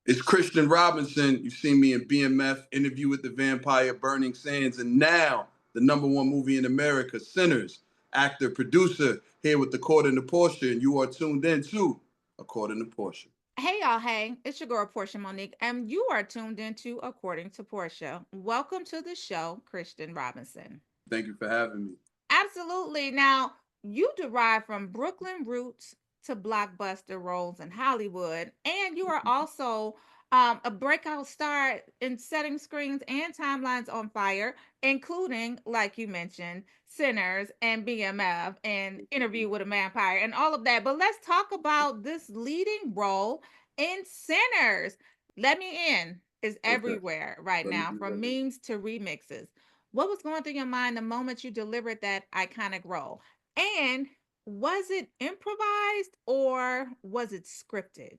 It's Christian Robinson. You've seen me in BMF, Interview with the Vampire, Burning Sands, and now the #1 movie in America, Sinners. Actor, producer, here with According to Portia, and you are tuned in to According to Portia. Hey y'all, hey, it's your girl Portia Monique, and you are tuned into According to Portia. Welcome to the show, Christian Robinson. Thank you for having me. Absolutely. Now, you derive from Brooklyn roots to blockbuster roles in Hollywood, and you are also a breakout star in setting screens and timelines on fire, including, like you mentioned, Sinners and BMF and Interview with a Vampire and all of that. But let's talk about this leading role in Sinners. Let Me In is Okay. everywhere right Let me now, do from that. memes to remixes. What was going through your mind the moment you delivered that iconic role? And was it improvised or was it scripted?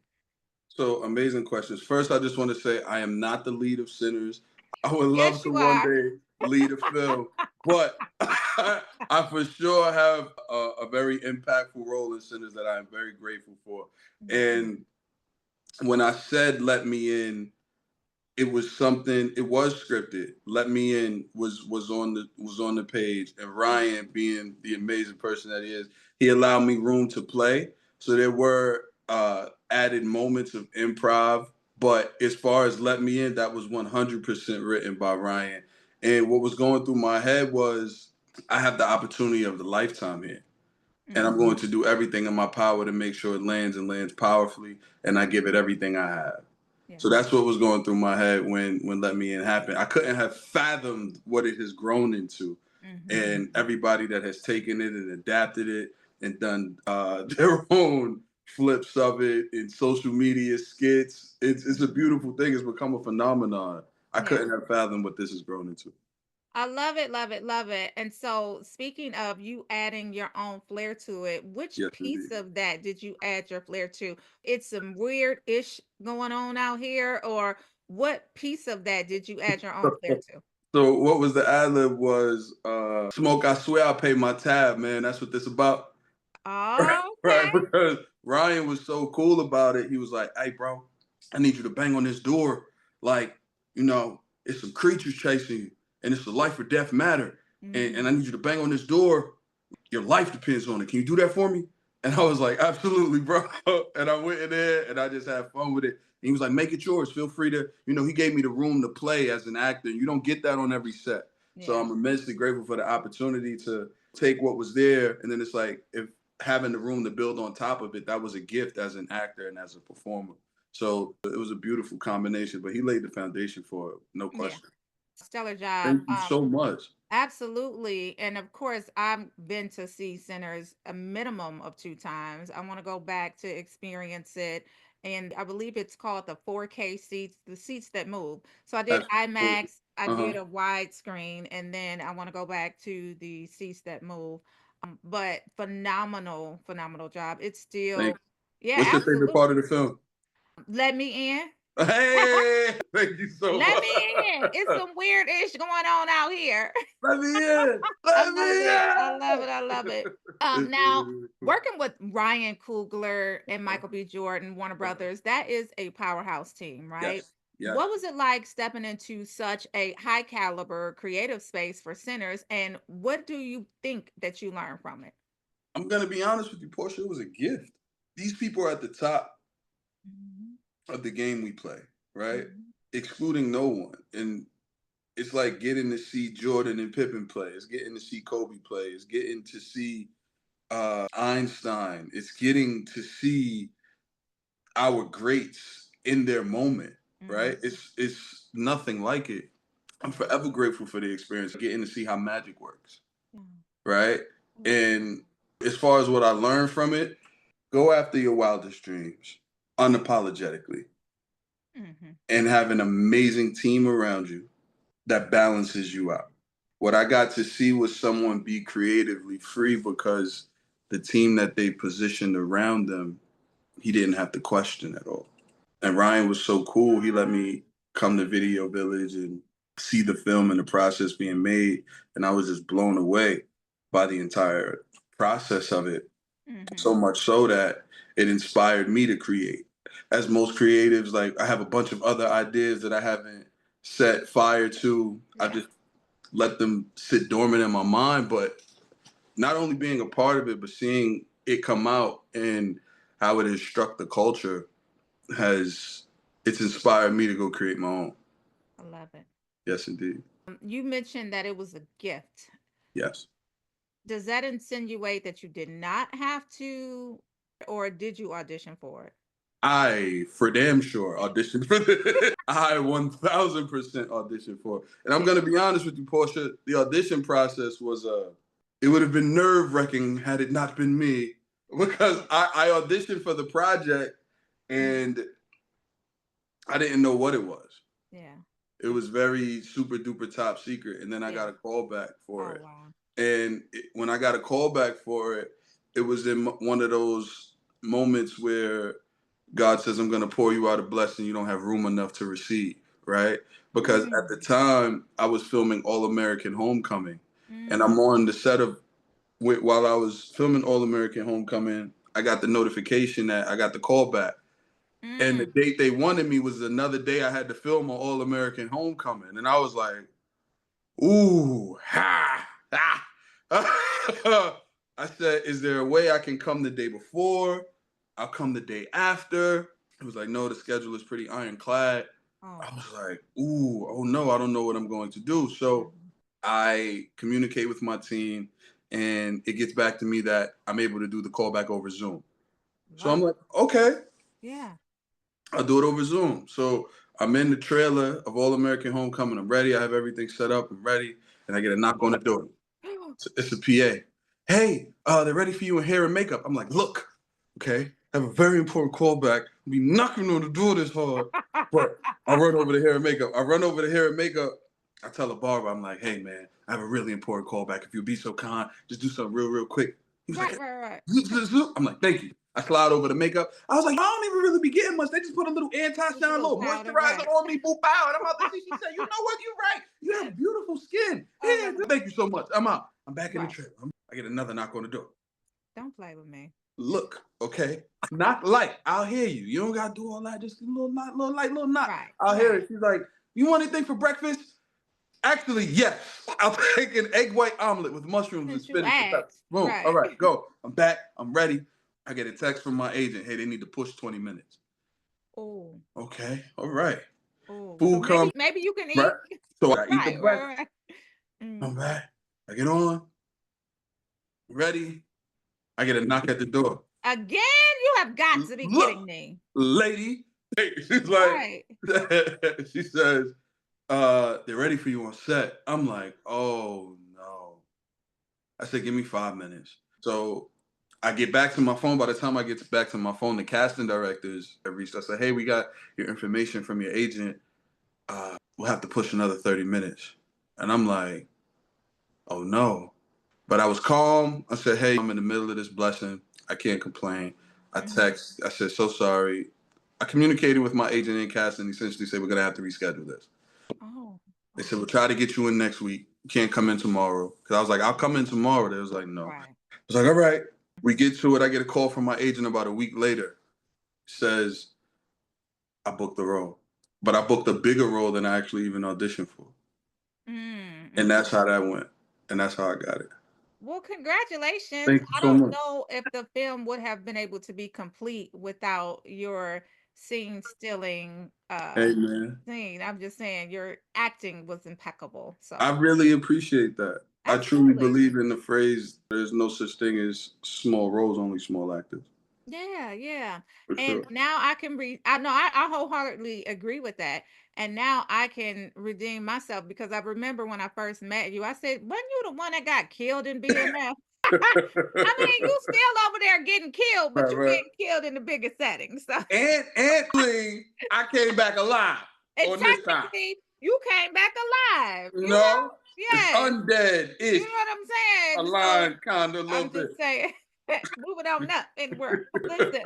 So amazing questions. First, I just want to say I am not the lead of Sinners. I would love Yes, to you one are. day lead a film, but I for sure have a very impactful role in Sinners that I am very grateful for. Mhm. And when I said "Let Me In," it was something. It was scripted. "Let Me In" was on the page, and Ryan, being the amazing person that he is, he allowed me room to play. So there were added moments of improv, but as far as "Let Me In," that was 100% written by Ryan. And what was going through my head was, I have the opportunity of the lifetime here, and I'm Mhm. going to do everything in my power to make sure it lands and lands powerfully, and I give it everything I have. Yeah. So that's what was going through my head when "Let Me In" happened. I couldn't have fathomed what it has grown into, Mhm. and everybody that has taken it and adapted it and done their own flips of it in social media skits. It's a Mhm. beautiful thing. It's become a phenomenon. I Yeah. couldn't have fathomed what this has grown into. I love it, love it, love it. And so, speaking of you adding your own flair to it, which Yes, piece indeed. of that did you add your flair to? It's some weird ish going on out here, or what piece of that did you add your own flair to? So what was the ad lib was "Smoke, I swear I'll pay my tab, man. That's what this about." Right, Okay. because Ryan was so cool about it. He was like, "Hey, bro, I need you to bang on this door. Like, it's some creatures chasing you, and it's a life or death matter. And I Mhm. need you to bang on this door. Your life depends on it. Can you do that for me?" And I was like, "Absolutely, bro." And I went in there and I just had fun with it. And he was like, "Make it yours. Feel free to," he gave me the room to play as an actor. You don't get that on every set. So Yeah. I'm immensely grateful for the opportunity to take what was there. And then it's like, if having the room to build on top of it, that was a gift as an actor and as a performer. So it was a beautiful combination, but he laid the foundation for it, no Yeah. question. Stellar job. Thank you so much. Absolutely. And of course, I've been to see Sinners a minimum of two times. I want to go back to experience it. And I believe it's called the 4K seats, the seats that move. So I did Absolutely. IMAX, I Uh-huh. did a widescreen, and then I want to go back to the seats that move. But phenomenal, phenomenal job. It's Thank still, you. yeah, What's your favorite part absolutely. of the film? Let me in. Hey, thank you so Let much. me in. It's some weird ish going on out here. Let me in. I Let love me it. I love in. it. I love it. It's Now really, really cool. working with Ryan Coogler and Uh-huh. Michael B. Jordan, Warner Uh-huh. Brothers, that is a powerhouse team, right? Yes. Yes. What was it like stepping into such a high caliber creative space for Sinners, and what do you think that you learned from it? I'm gonna be honest with you, Portia. It was a gift. These people are at the top Mhm. of the game we play, right? Mhm. Excluding no one. And it's like getting to see Jordan and Pippen play. It's getting to see Kobe play. It's getting to see Einstein. It's getting to see our greats in their moment, right? Mhm. It's nothing like it. I'm forever grateful for the experience, getting to see how magic works, Yeah. right? Yeah. And as far as what I learned from it, go after your wildest dreams unapologetically, Mhm. and have an amazing team around you that balances you out. What I got to see was someone be creatively free because the team that they positioned around them, he didn't have to question at all. And Ryan was so cool. He let me come to Video Village and see the film and the process being made. And I was just blown away by the entire process of it. So Mhm. much so that it inspired me to create. as most creatives, like I have a bunch of other ideas that I haven't set fire to. I Yeah. just let them sit dormant in my mind. But not only being a part of it, but seeing it come out and how it has struck the culture has it's inspired me to go create my own. I love it. Yes, indeed. You mentioned that it was a gift. Yes. Does that insinuate that you did not have to, or did you audition for it? I for damn sure auditioned for this. I 1000% auditioned for it. And I'm Did gonna be honest with you, Portia. The audition process was it would have been nerve wracking had it not been me. Because I auditioned for the project and I didn't know what it was. Yeah. It was very super duper top secret. And then I Yeah. got a call back for Oh it. wow. And when I got a call back for it, it was in one of those moments where God says, I'm going to pour you out a blessing you don't have room enough to receive, right? Because at the Mm. time, I was filming All American Homecoming, and Mm. I'm on the set of, while I was filming All American Homecoming, I got the notification that I got the call back. And the Mm. date they wanted me was another day I had to film on All American Homecoming. And I was like, ooh, ha, ha. I said, is there a way I can come the day before? I'll come the day after. It was like, no, the schedule is pretty ironclad. Oh. I was like, ooh, oh no, I don't know what I'm going to do. So Mhm. I communicate with my team and it gets back to me that I'm able to do the callback over Zoom. So I'm Love like, it. okay, Yeah. I'll do it over Zoom. So I'm in the trailer of All American Homecoming. I'm ready. I have everything set up and ready. And I get a knock on the door. It's a PA. Hey, they're ready for you in hair and makeup. I'm like, look, okay, I have a very important callback. I'll be knocking on the door this hard, but I run over the hair and makeup. I run over the hair and makeup. I tell the barber, I'm like, hey man, I have a really important callback. If you'll be so kind, just do something real quick. He was Right, like, right, right. zoop, zoop, zoop. I'm like, thank you. I slide over the makeup. I was like, I don't even really be getting much. They just put a little Just a anti-shine, little little powder, moisturizer right. on me, boop out. And I'm out to see. She said, you know what? You're right. You have beautiful skin. Oh Yeah, my God. thank you so much. I'm out. I'm back in the Right. trailer. I get another knock on the door. Don't play with me. Look, okay, not light. I'll hear you. You don't gotta do all that. Just a little knock, little light, little knock. Right, I'll hear right. it. She's like, you want anything for breakfast? Actually, yes. I'll take an egg white omelet with mushrooms and Since you spinach and pepper. asked. Boom. All Right. right, go. I'm back. I'm ready. I get a text from my agent. Hey, they need to push 20 minutes. Oh, Okay. All right. oh. So Food comes. maybe you can Right. eat. So I eat the Right, breakfast. right, right. I'm Mm. back. I get on. Ready. I get a knock at the door. Again, you have got to be Look, kidding me. lady. She's like, Right. she says, they're ready for you on set. I'm like, oh no. I said, give me 5 minutes. So I get back to my phone. By the time I get back to my phone, the casting directors have reached. I said, hey, we got your information from your agent. We'll have to push another 30 minutes. And I'm like, oh no. But I was calm. I said, hey, I'm in the middle of this blessing. I can't complain. I Hmm. text. I said, so sorry. I communicated with my agent and casting. Essentially said, we're going to have to reschedule this. Oh, They said, okay. we'll try to get you in next week. You can't come in tomorrow. Because I was like, I'll come in tomorrow. They was like, no. Right. I was like, all right. We get to it. I get a call from my agent about a week later. Says, I booked the role. But I booked a bigger role than I actually even auditioned for. And Mm-hmm. that's how that went. And that's how I got it. Well, congratulations. Thank you I so don't much. know if the film would have been able to be complete without your scene stealing Hey, man. scene. I'm just saying your acting was impeccable. I So really appreciate that. I truly absolutely. believe in the phrase, there's no such thing as small roles, only small actors. Yeah, yeah. For And sure. now I can read. I know I wholeheartedly agree with that. And now I can redeem myself because I remember when I first met you, I said, wasn't you the one that got killed in BMF? I mean, you still over there getting killed, but Right, you right. getting killed in the bigger setting. So, And I came back alive and on this time. technically, you came back alive. You You know? know? It's Yes. You undead-ish. know what I'm saying? So Aligned kind of a little I'm bit. just saying, moving on up in the world. Listen.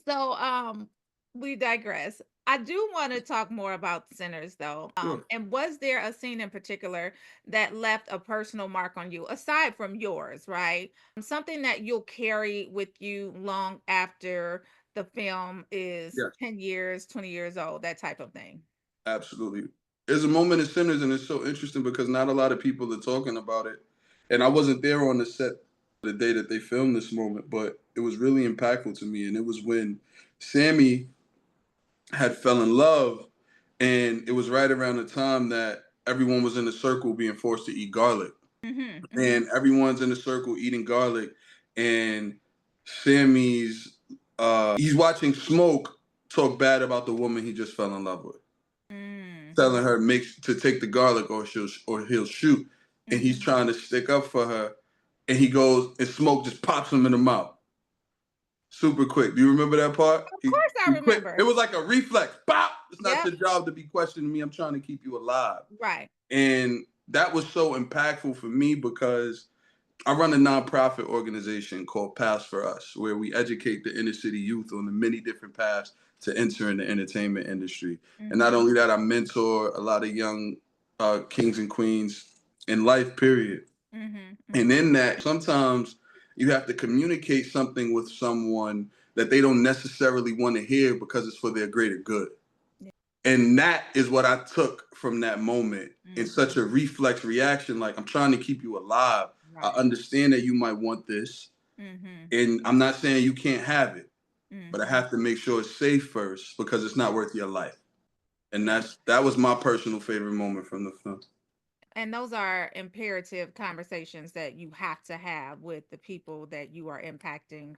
So we digress. I do want to talk more about Sinners though. Sure. And was there a scene in particular that left a personal mark on you aside from yours, right? Something that you'll carry with you long after the film is Yes, 10 years, 20 years old, that type of thing. absolutely. There's a moment in Sinners, and it's so interesting because not a lot of people are talking about it. And I wasn't there on the set the day that they filmed this moment, but it was really impactful to me. And it was when Sammy had fell in love, and it was right around the time that everyone was in a circle being forced to eat garlic. Mhm, And mhm, everyone's in a circle eating garlic, and Sammy's he's watching Smoke talk bad about the woman he just fell in love with, telling mhm, her make to take the garlic or he'll shoot, and he's mhm. trying to stick up for her, and he goes and Smoke just pops him in the mouth super quick. Do you remember that part? Of course I He quick. It remember. was like a reflex. Pop! It's not Yep, your job to be questioning me. I'm trying to keep you alive. right. And that was so impactful for me because I run a nonprofit organization called Paths for Us, where we educate the inner city youth on the many different paths to enter in the entertainment industry. And not Mhm, only that, I mentor a lot of young kings and queens in life, period. mhm, And mhm. in that, sometimes you have to communicate something with someone that they don't necessarily want to hear because it's for their greater good. Yeah, And that is what I took from that moment in such mhm. a reflex reaction. Like, I'm trying to keep you alive. I Right. understand that you might want this, Mhm, and I'm not saying you can't have it, but I mhm. have to make sure it's safe first because it's not worth your life. And Yeah. that was my personal favorite moment from the film. And those are imperative conversations that you have to have with the people that you are impacting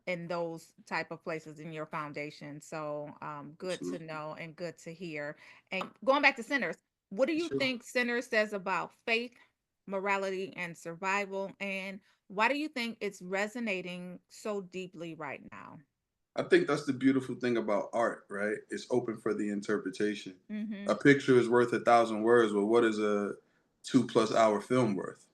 in those type of places in your foundation. So good to Absolutely. know and good to hear. And going back to Sinners, what do you Sure. think Sinners says about faith, morality, and survival? And why do you think it's resonating so deeply right now? I think that's the beautiful thing about art, right? It's open for the interpretation. Mm-hmm. A picture is worth 1,000 words, but what is a 2+ hour film worth,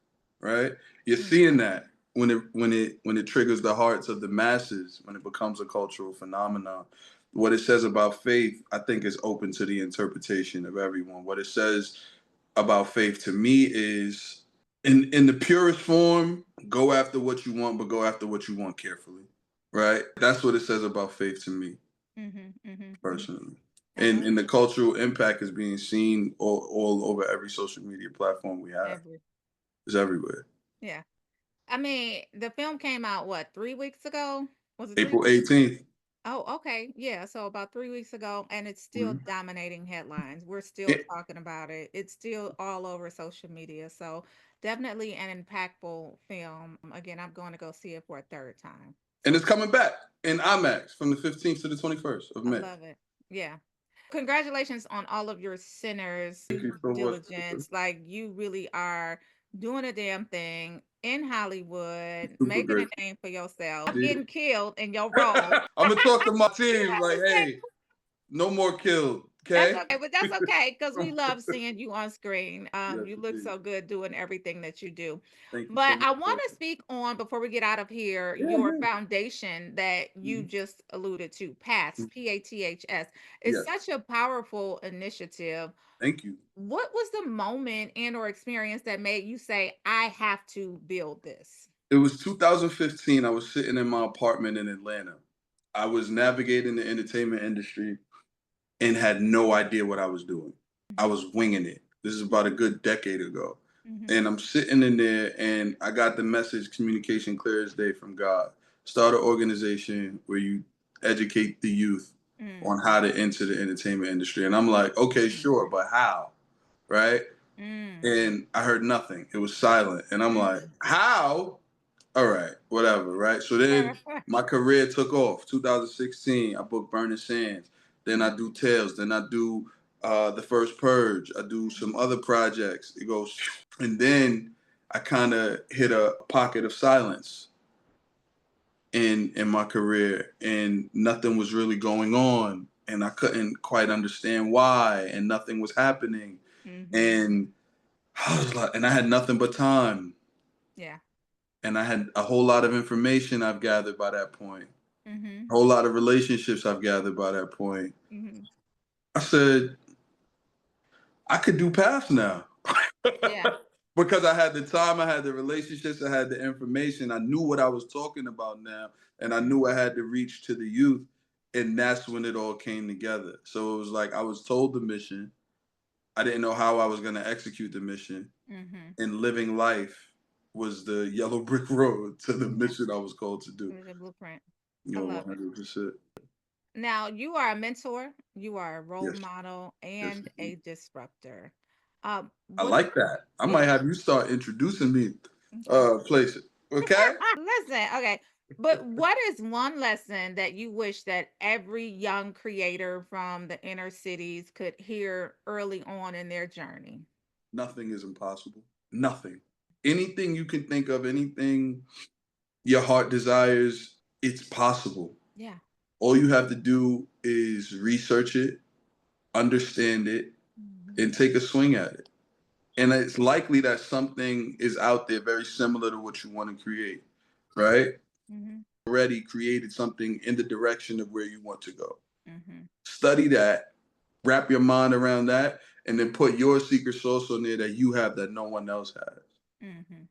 right? You're seeing Mm-hmm. that when it triggers the hearts of the masses, when it becomes a cultural phenomenon. What it says about faith, I think, is open to the interpretation of everyone. What it says about faith to me is, in the purest form, go after what you want, but go after what you want carefully, right? That's what it says about faith to me Mm-hmm. Mm-hmm. Mm-hmm. personally. I love And the it. cultural impact is being seen all over every social media platform we have. Every It's everywhere. yeah. I mean, the film came out what, 3 weeks ago? Was it 3 weeks? April 18th. Oh, okay. Yeah. So about 3 weeks ago, and it's still Mhm. dominating headlines. We're still It, talking about it. It's still all over social media. So definitely an impactful film. Again, I'm going to go see it for a third time. and So it's coming back in IMAX from the 15th to the 21st of I May. love it. Yeah. Congratulations on all of your sinners Thank due you so much. diligence. Like you really are doing a damn thing in Hollywood, Super making a grateful. name for yourself, Yeah. getting killed in your role. I'm gonna talk to my You team like, have to say hey, no more killed, that's okay? okay, but that's okay because we love seeing you on screen. Yes, You look indeed. so good doing everything that you do. Thank you so But much. I want to speak on before we get out of here Yeah, your yeah. foundation that you Mhm. just alluded to, PATS, PATHS. It's Yes. such a powerful initiative. Thank you. What was the moment and or experience that made you say, I have to build this? It was 2015. I was sitting in my apartment in Atlanta. I was navigating the entertainment industry and had no idea what I was doing. I Mhm, was winging it. This is about a good decade ago. mhm, And I'm sitting in there and I got the message, communication clear as day from God. Start an organization where you educate the youth mm, on how to enter the entertainment industry. And I'm like, okay, mm, sure, but how? Right? mm, And I heard nothing. It was silent. And I'm like, mm. how? All right, whatever, right? So then my career took off. 2016, I booked Burning Sands. Then I do Tales. Then I do The First Purge. I do some other projects. It goes, and then I kind of hit a pocket of silence in my career, and nothing was really going on, and I couldn't quite understand why, and nothing was happening, Mhm. and I was like, and I had nothing but time, Yeah. and I had a whole lot of information I've gathered by that point, Mhm. a whole lot of relationships I've gathered by that point. Mhm. I said, I could do paths now. Yeah. Because I had the time, I had the relationships, I had the information, I knew what I was talking about now, and I knew I had to reach to the youth. And that's when it all came together. So it was like I was told the mission. I didn't know how I was going to execute the mission. Mm-hmm. And living life was the yellow brick road to the Yeah. mission I was called to do. There's a blueprint. You I know, love it. 100%. Now, you are a mentor, you are a role Yes. model, Yes. and a disruptor. I What like that. I is might have you start introducing me okay? places. Okay? Listen, okay. But what is one lesson that you wish that every young creator from the inner cities could hear early on in their journey? Nothing is impossible. Nothing. Anything you can think of, anything your heart desires, it's possible. Yeah. All you have to do is research it, understand it, Hmm. and take a swing at it. And it's likely that something is out there very similar to what you want to create, right? Hmm. Already created something in the direction of where you want to go. Hmm. Study that, wrap your mind around that, and then put your secret sauce on there that you have that no one else has. Hmm.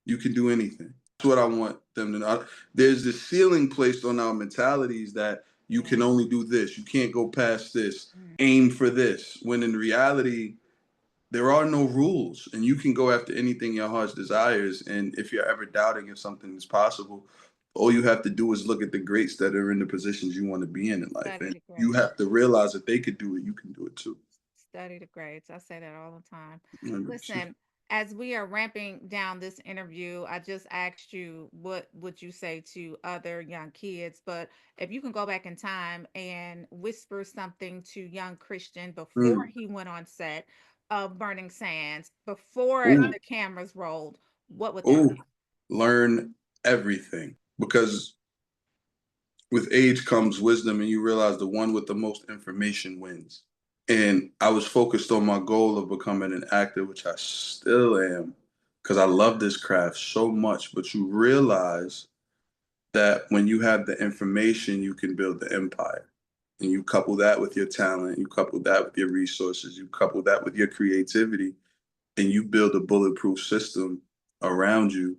You can do anything. That's what I want them to know. There's this ceiling placed on our mentalities that you Yeah. can only do this, you can't go past this, Mm. aim for this. When in reality, there are no rules, and you can go after anything your heart desires. And if you're ever doubting if something is possible, all you have to do is look at the greats that are in the positions you want to be in life, Study and the you great. have to realize that they could do it. You can do it too. Study the grades. I say that all the time. 100%. Listen, as we are ramping down this interview, I just asked you what would you say to other young kids, but if you can go back in time and whisper something to young Christian before Mm. he went on set of Burning Sands, before Ooh, the cameras rolled, what would that ooh, be? learn everything because with age comes wisdom, and you realize the one with the most information wins. And I was focused on my goal of becoming an actor, which I still am, because I love this craft so much. But you realize that when you have the information, you can build the empire. And you couple that with your talent, you couple that with your resources, you couple that with your creativity, and you build a bulletproof system around you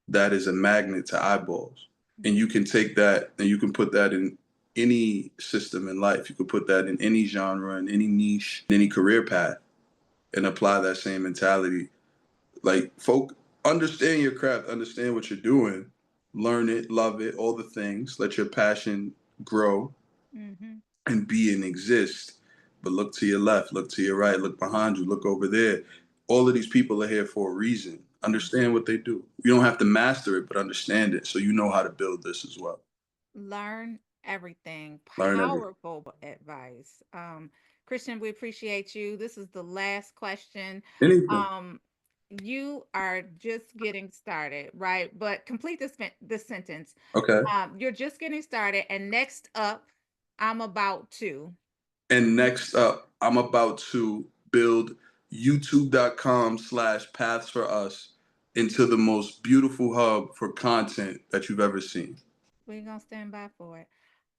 that is a magnet to eyeballs. And you can take that and you can put that in any system in life. You could put that in any genre, in any niche, in any career path, and apply that same mentality. Like, folk, understand your craft, understand what you're doing, learn it, love it, all the things. Let your passion grow Mm-hmm. and be and exist. But look to your left, look to your right, look behind you, look over there. All of these people are here for a reason. Understand what they do. You don't have to master it, but understand it so you know how to build this as well. Learn everything. Learn everything. Powerful advice. Christian, we appreciate you. This is the last question. Anything. Um, you are just getting started, right? But complete this sentence. Okay. You're just getting started, and next up, I'm about to. And next up, I'm about to build youtube.com/paths for us into the most beautiful hub for content that you've ever seen. We're gonna stand by for it.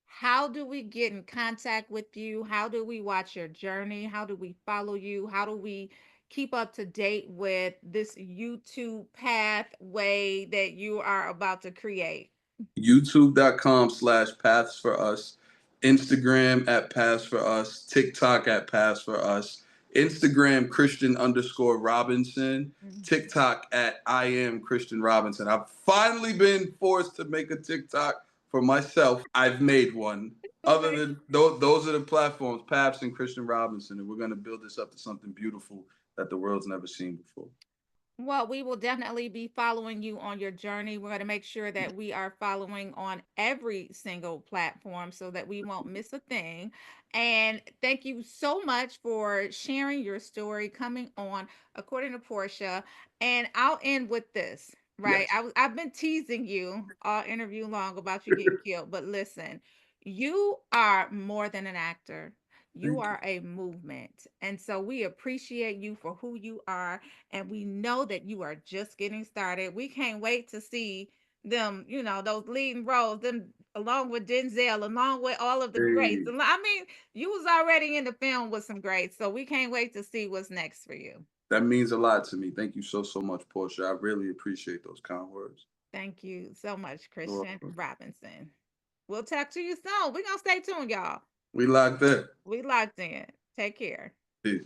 How do we get in contact with you? How do we watch your journey? How do we follow you? How do we keep up to date with this YouTube pathway that you are about to create? youtube.com/paths for us, Instagram at paths for us, TikTok at paths for us, Instagram Christian_Robinson, Mhm. TikTok at I am Christian Robinson. I've finally been forced to make a TikTok for myself. I've made one. Other than those are the platforms, Paths and Christian Robinson, and we're going to build this up to something beautiful that the world's never seen before. Well, we will definitely be following you on your journey. We're going to make sure that we are following on every single platform so that we won't miss a thing. And thank you so much for sharing your story coming on according to Portia. And I'll end with this, right? Yes. I've been teasing you all interview long about you getting killed, but listen, you are more than an actor. You Thank you. are a movement. And so we appreciate you for who you are, and we know that you are just getting started. We can't wait to see them, those leading roles, them along with Denzel, along with all of the greats. Hey, I mean, you was already in the film with some greats, so we can't wait to see what's next for you. that means a lot to me. Thank you so much, Portia. I really appreciate those kind words. Thank you so much, You're Christian welcome. Robinson. We'll talk to you soon. We're gonna stay tuned, y'all. We locked in. We locked in. Take care. Peace.